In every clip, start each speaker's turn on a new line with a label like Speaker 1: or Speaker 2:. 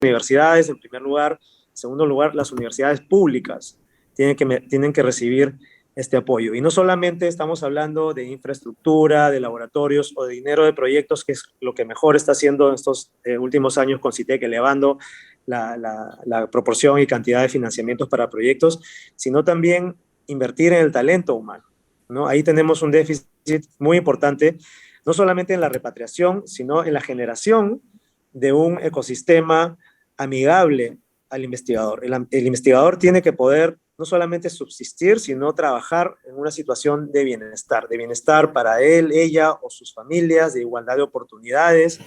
Speaker 1: universidades, en primer lugar. En segundo lugar, las universidades públicas tienen que recibir este apoyo. Y no solamente estamos hablando de infraestructura, de laboratorios o de dinero de proyectos, que es lo que mejor está haciendo en estos últimos años con CITEC, elevando la proporción y cantidad de financiamientos para proyectos, sino también invertir en el talento humano, ¿no? Ahí tenemos un déficit muy importante, no solamente en la repatriación, sino en la generación de un ecosistema amigable al investigador. El investigador tiene que poder no solamente subsistir, sino trabajar en una situación de bienestar para él, ella o sus familias, de igualdad de oportunidades,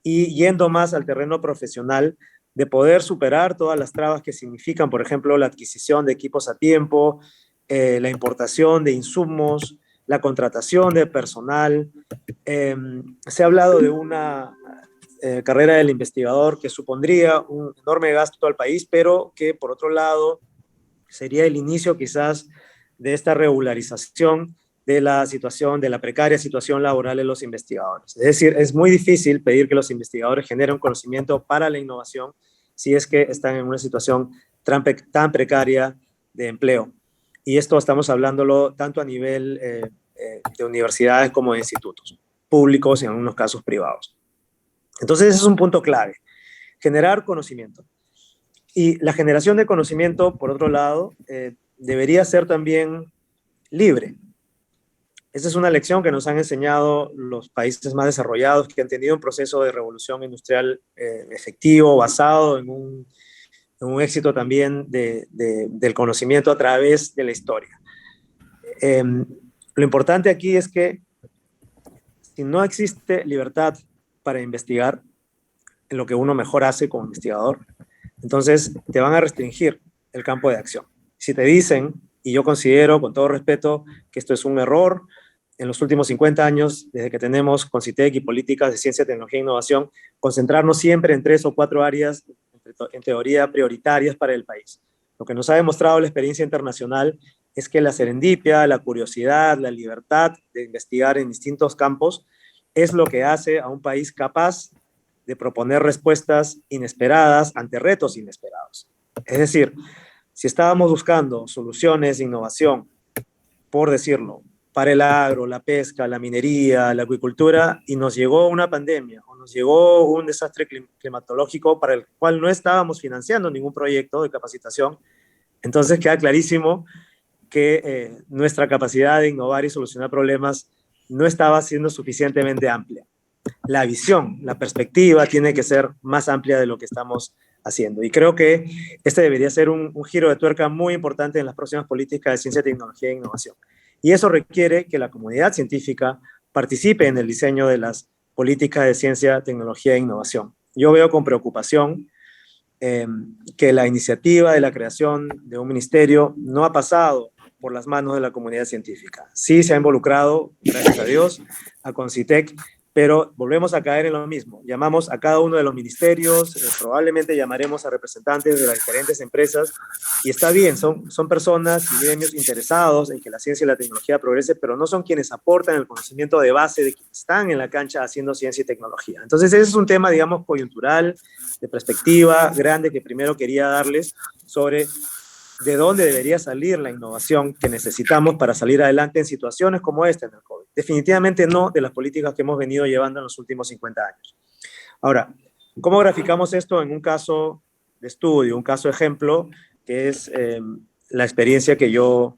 Speaker 1: y yendo más al terreno profesional, de poder superar todas las trabas que significan, por ejemplo, la adquisición de equipos a tiempo, la importación de insumos, la contratación de personal. Se ha hablado de una carrera del investigador que supondría un enorme gasto al país, pero que por otro lado sería el inicio quizás de esta regularización de la situación, de la precaria situación laboral de los investigadores. Es decir, es muy difícil pedir que los investigadores generen conocimiento para la innovación si es que están en una situación tan precaria de empleo. Y esto estamos hablándolo tanto a nivel de universidades como de institutos públicos y en algunos casos privados. Entonces, ese es un punto clave, generar conocimiento. Y la generación de conocimiento, por otro lado, debería ser también libre. Esa es una lección que nos han enseñado los países más desarrollados, que han tenido un proceso de revolución industrial efectivo, basado en un éxito también del conocimiento a través de la historia. Lo importante aquí es que si no existe libertad para investigar en lo que uno mejor hace como investigador, entonces te van a restringir el campo de acción. Si te dicen, y yo considero con todo respeto que esto es un error, en los últimos 50 años, desde que tenemos CONCITEC y políticas de ciencia, tecnología e innovación, concentrarnos siempre en 3 o 4 áreas, en teoría, prioritarias para el país. Lo que nos ha demostrado la experiencia internacional es que la serendipia, la curiosidad, la libertad de investigar en distintos campos es lo que hace a un país capaz de proponer respuestas inesperadas ante retos inesperados. Es decir, si estábamos buscando soluciones de innovación, por decirlo, para el agro, la pesca, la minería, la acuicultura, y nos llegó una pandemia o nos llegó un desastre climatológico para el cual no estábamos financiando ningún proyecto de capacitación, entonces queda clarísimo que nuestra capacidad de innovar y solucionar problemas no estaba siendo suficientemente amplia. La visión, la perspectiva tiene que ser más amplia de lo que estamos haciendo. Y creo que este debería ser un giro de tuerca muy importante en las próximas políticas de ciencia, tecnología e innovación. Y eso requiere que la comunidad científica participe en el diseño de las políticas de ciencia, tecnología e innovación. Yo veo con preocupación que la iniciativa de la creación de un ministerio no ha pasado por las manos de la comunidad científica. Sí se ha involucrado, gracias a Dios, a CONCITEC, pero volvemos a caer en lo mismo. Llamamos a cada uno de los ministerios, probablemente llamaremos a representantes de las diferentes empresas, y está bien, son personas y gremios interesados en que la ciencia y la tecnología progrese, pero no son quienes aportan el conocimiento de base de quienes están en la cancha haciendo ciencia y tecnología. Entonces, ese es un tema, digamos, coyuntural, de perspectiva grande, que primero quería darles sobre de dónde debería salir la innovación que necesitamos para salir adelante en situaciones como esta en el COVID. Definitivamente no de las políticas que hemos venido llevando en los últimos 50 años. Ahora, ¿cómo graficamos esto en un caso de estudio, un caso ejemplo, que es la experiencia que yo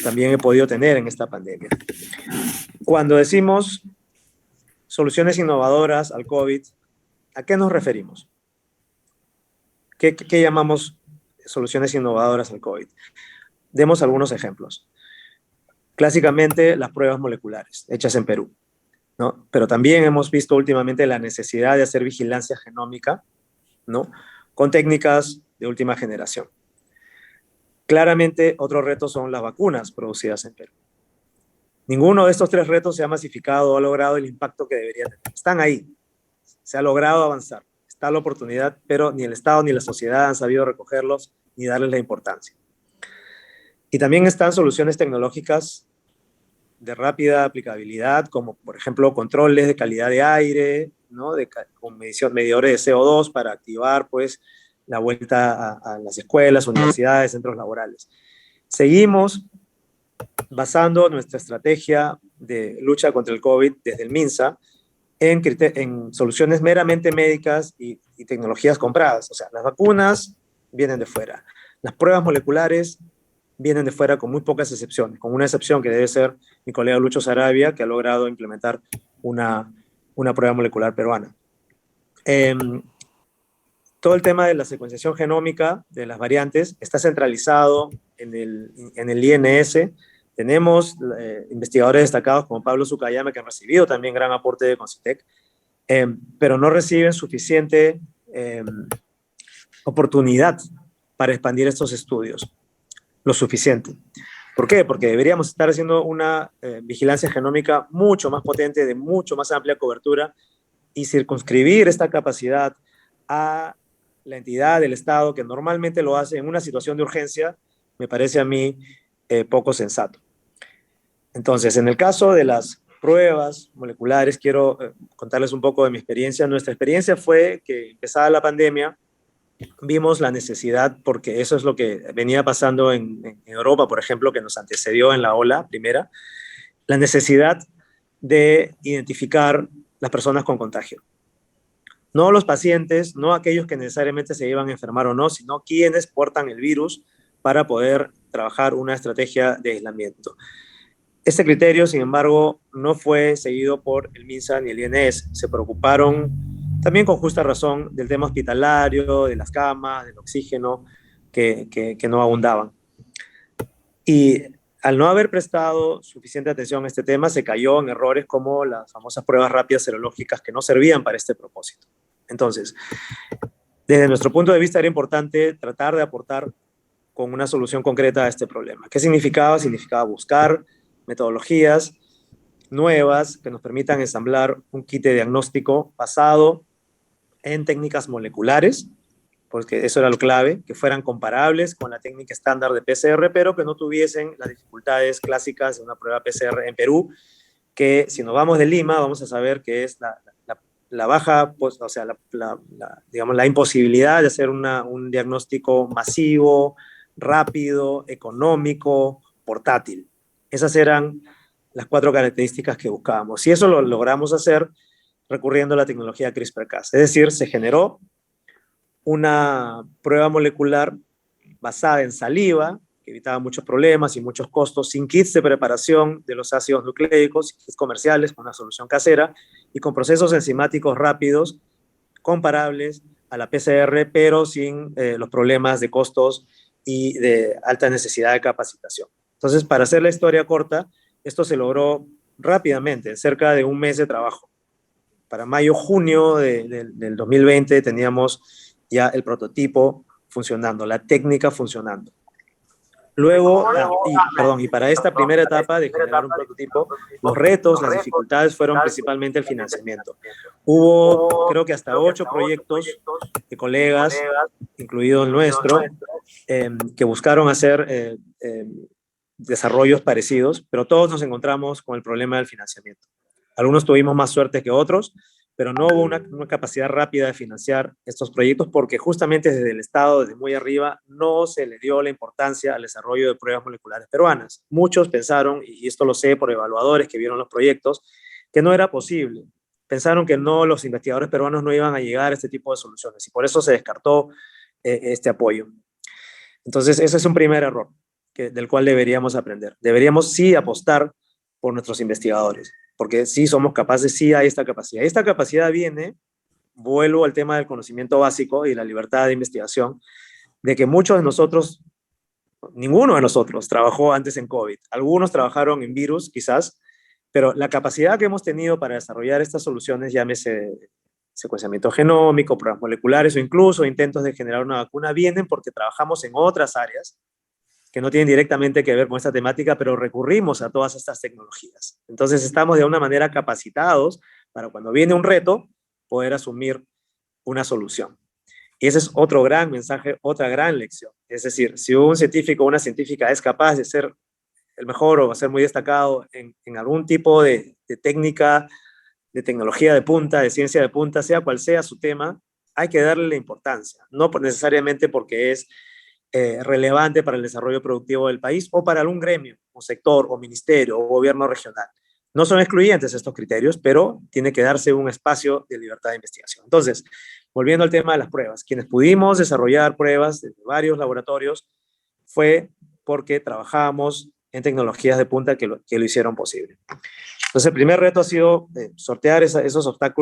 Speaker 1: también he podido tener en esta pandemia? Cuando decimos soluciones innovadoras al COVID, ¿a qué nos referimos? ¿Qué llamamos soluciones innovadoras al COVID? Demos algunos ejemplos. Clásicamente, las pruebas moleculares hechas en Perú, ¿no? Pero también hemos visto últimamente la necesidad de hacer vigilancia genómica, ¿no? Con técnicas de última generación. Claramente, otros retos son las vacunas producidas en Perú. Ninguno de estos 3 retos se ha masificado o ha logrado el impacto que debería tener. Están ahí, se ha logrado avanzar, está la oportunidad, pero ni el Estado ni la sociedad han sabido recogerlos ni darles la importancia. Y también están soluciones tecnológicas de rápida aplicabilidad, como por ejemplo controles de calidad de aire, ¿no? Con medidores de CO2 para activar pues, la vuelta a las escuelas, universidades, centros laborales. Seguimos basando nuestra estrategia de lucha contra el COVID desde el MINSA en soluciones meramente médicas y tecnologías compradas. O sea, las vacunas vienen de fuera. Las pruebas moleculares vienen de fuera con muy pocas excepciones, con una excepción que debe ser mi colega Lucho Sarabia, que ha logrado implementar una prueba molecular peruana. Todo el tema de la secuenciación genómica de las variantes está centralizado en el INS. Tenemos investigadores destacados como Pablo Sukayama, que han recibido también gran aporte de Concitec, pero no reciben suficiente oportunidad para expandir estos estudios, lo suficiente. ¿Por qué? Porque deberíamos estar haciendo una vigilancia genómica mucho más potente, de mucho más amplia cobertura, y circunscribir esta capacidad a la entidad del Estado que normalmente lo hace en una situación de urgencia, me parece a mí poco sensato. Entonces, en el caso de las pruebas moleculares, quiero contarles un poco de mi experiencia. Nuestra experiencia fue que empezada la pandemia, vimos la necesidad, porque eso es lo que venía pasando en Europa, por ejemplo, que nos antecedió en la ola primera, la necesidad de identificar las personas con contagio. No los pacientes, no aquellos que necesariamente se iban a enfermar o no, sino quienes portan el virus para poder trabajar una estrategia de aislamiento. Este criterio, sin embargo, no fue seguido por el MINSA ni el INS. Se preocuparon también con justa razón del tema hospitalario, de las camas, del oxígeno, que no abundaban. Y al no haber prestado suficiente atención a este tema, se cayó en errores como las famosas pruebas rápidas serológicas que no servían para este propósito. Entonces, desde nuestro punto de vista era importante tratar de aportar con una solución concreta a este problema. ¿Qué significaba? Significaba buscar metodologías nuevas que nos permitan ensamblar un kit de diagnóstico basado en técnicas moleculares, porque eso era lo clave, que fueran comparables con la técnica estándar de PCR, pero que no tuviesen las dificultades clásicas de una prueba PCR en Perú, que si nos vamos de Lima vamos a saber que es la baja, pues, o sea, digamos, la imposibilidad de hacer un diagnóstico masivo, rápido, económico, portátil. Esas eran las 4 características que buscábamos. Y eso lo logramos hacer recurriendo a la tecnología CRISPR-Cas. Es decir, se generó una prueba molecular basada en saliva, que evitaba muchos problemas y muchos costos, sin kits de preparación de los ácidos nucleicos, kits comerciales con una solución casera y con procesos enzimáticos rápidos, comparables a la PCR, pero sin los problemas de costos y de alta necesidad de capacitación. Entonces, para hacer la historia corta, esto se logró rápidamente, en cerca de un mes de trabajo. Para mayo-junio del 2020 teníamos ya el prototipo funcionando, la técnica funcionando. Luego, y para esta primera etapa de generar un prototipo, los retos, las dificultades fueron principalmente el financiamiento. Hubo, creo que hasta 8 proyectos de colegas, incluido el nuestro, que buscaron hacer desarrollos parecidos, pero todos nos encontramos con el problema del financiamiento. Algunos tuvimos más suerte que otros, pero no hubo una capacidad rápida de financiar estos proyectos porque justamente desde el Estado, desde muy arriba, no se le dio la importancia al desarrollo de pruebas moleculares peruanas. Muchos pensaron, y esto lo sé por evaluadores que vieron los proyectos, que no era posible. Pensaron que no, los investigadores peruanos no iban a llegar a este tipo de soluciones y por eso se descartó este apoyo. Entonces, ese es un primer error del cual deberíamos aprender. Deberíamos sí apostar por nuestros investigadores, porque sí somos capaces, sí hay esta capacidad. Esta capacidad viene, vuelvo al tema del conocimiento básico y la libertad de investigación, de que muchos de nosotros, ninguno de nosotros trabajó antes en COVID. Algunos trabajaron en virus, quizás, pero la capacidad que hemos tenido para desarrollar estas soluciones, llámese secuenciamiento genómico, pruebas moleculares o incluso intentos de generar una vacuna, vienen porque trabajamos en otras áreas que no tienen directamente que ver con esta temática, pero recurrimos a todas estas tecnologías. Entonces estamos de una manera capacitados para cuando viene un reto, poder asumir una solución. Y ese es otro gran mensaje, otra gran lección. Es decir, si un científico o una científica es capaz de ser el mejor o va a ser muy destacado en algún tipo de técnica, de tecnología de punta, de ciencia de punta, sea cual sea su tema, hay que darle la importancia, no necesariamente porque es relevante para el desarrollo productivo del país o para algún gremio, o sector, o ministerio, o gobierno regional. No son excluyentes estos criterios, pero tiene que darse un espacio de libertad de investigación. Entonces, volviendo al tema de las pruebas, quienes pudimos desarrollar pruebas desde varios laboratorios fue porque trabajábamos en tecnologías de punta que lo hicieron posible. Entonces, el primer reto ha sido sortear esos obstáculos